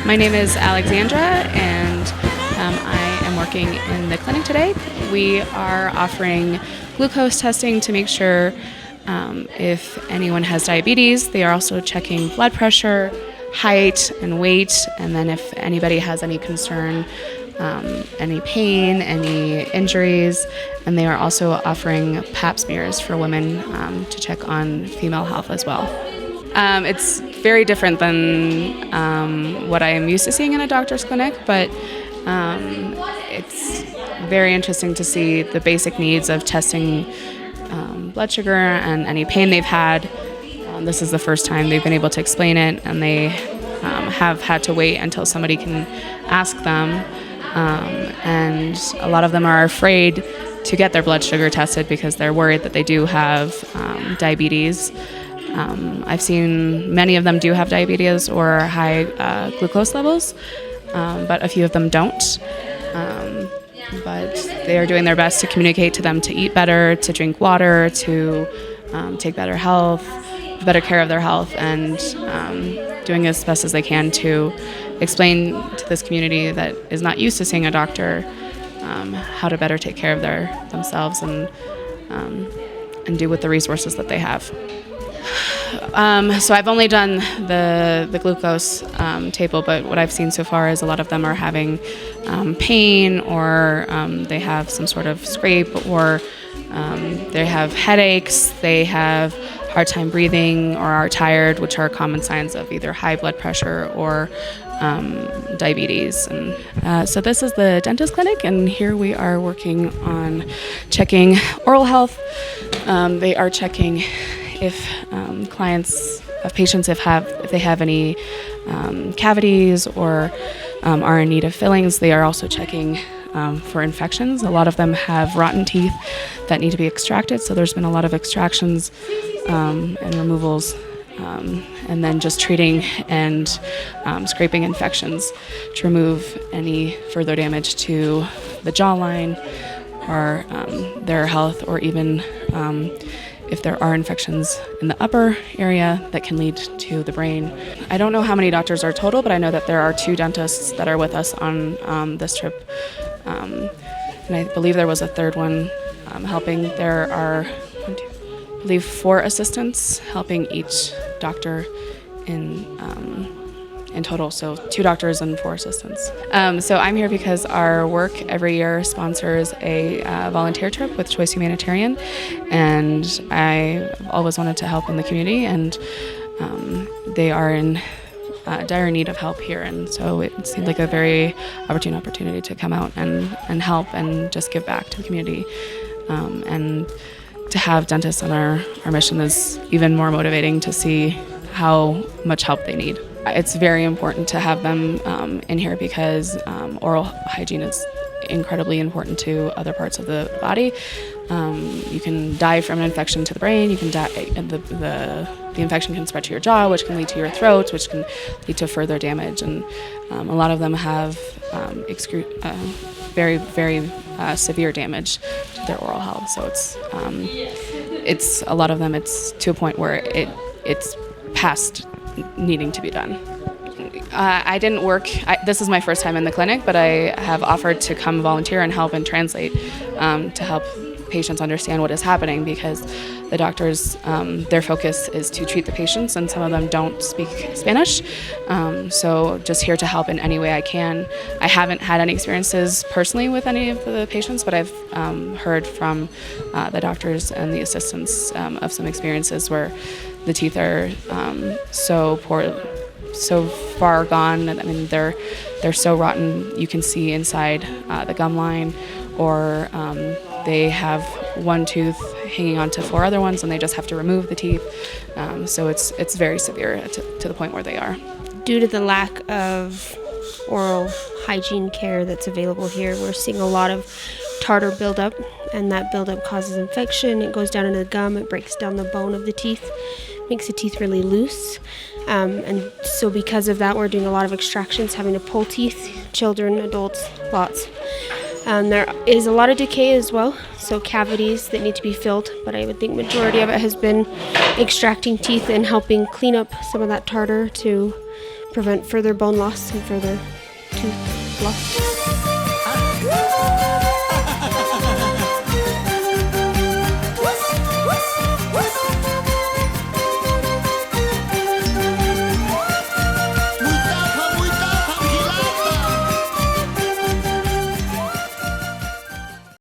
My name is Alexandra, and I am working in the clinic today. We are offering glucose testing to make sure if anyone has diabetes. They are also checking blood pressure, height, and weight, and then if anybody has any concern, any pain, any injuries, and they are also offering pap smears for women to check on female health as well. It's very different than what I am used to seeing in a doctor's clinic, but it's very interesting to see the basic needs of testing blood sugar and any pain they've had. This is the first time they've been able to explain it, and they have had to wait until somebody can ask them. And a lot of them are afraid to get their blood sugar tested because they're worried that they do have diabetes. I've seen many of them do have diabetes or high glucose levels, but a few of them don't. But they are doing their best to communicate to them to eat better, to drink water, to take better care of their health, and doing as best as they can to explain to this community that is not used to seeing a doctor how to better take care of themselves and do with the resources that they have. So I've only done the glucose table, but what I've seen so far is a lot of them are having pain, or they have some sort of scrape, or they have headaches, they have hard time breathing, or are tired, which are common signs of either high blood pressure or diabetes. And so this is the dentist clinic, and here we are working on checking oral health. They are checking if patients if they have any cavities or are in need of fillings. They are also checking for infections. A lot of them have rotten teeth that need to be extracted, so there's been a lot of extractions and removals, and then just treating and scraping infections to remove any further damage to the jawline or their health, or even if there are infections in the upper area that can lead to the brain. I don't know how many doctors are total, but I know that there are 2 dentists that are with us on this trip. And I believe there was a third one helping. There are, I believe, 4 assistants helping each doctor in total, so 2 doctors and 4 assistants. So I'm here because our work every year sponsors a volunteer trip with CHOCIE Humanitarian, and I've always wanted to help in the community, and they are in dire need of help here, and so it seemed like a very opportunity to come out and help and just give back to the community. And to have dentists on our mission is even more motivating to see how much help they need. It's very important to have them in here because oral hygiene is incredibly important to other parts of the body. You can die from an infection to the brain. You can die, and the infection can spread to your jaw, which can lead to your throat, which can lead to further damage. And a lot of them have very, very severe damage to their oral health. So it's a lot of them. It's to a point where it's past needing to be done. I didn't work, this is my first time in the clinic, but I have offered to come volunteer and help and translate to help patients understand what is happening, because the doctors, their focus is to treat the patients, and some of them don't speak Spanish. So just here to help in any way I can. I haven't had any experiences personally with any of the patients, but I've heard from the doctors and the assistants of some experiences where the teeth are so far gone. I mean, they're so rotten. You can see inside the gum line, or they have one tooth hanging onto 4 other ones, and they just have to remove the teeth. So it's very severe to the point where they are. Due to the lack of oral hygiene care that's available here, we're seeing a lot of tartar buildup, and that buildup causes infection. It goes down into the gum. It breaks down the bone of the teeth, makes the teeth really loose. And so because of that, we're doing a lot of extractions, having to pull teeth, children, adults, lots. There is a lot of decay as well, so cavities that need to be filled, but I would think majority of it has been extracting teeth and helping clean up some of that tartar to prevent further bone loss and further tooth loss.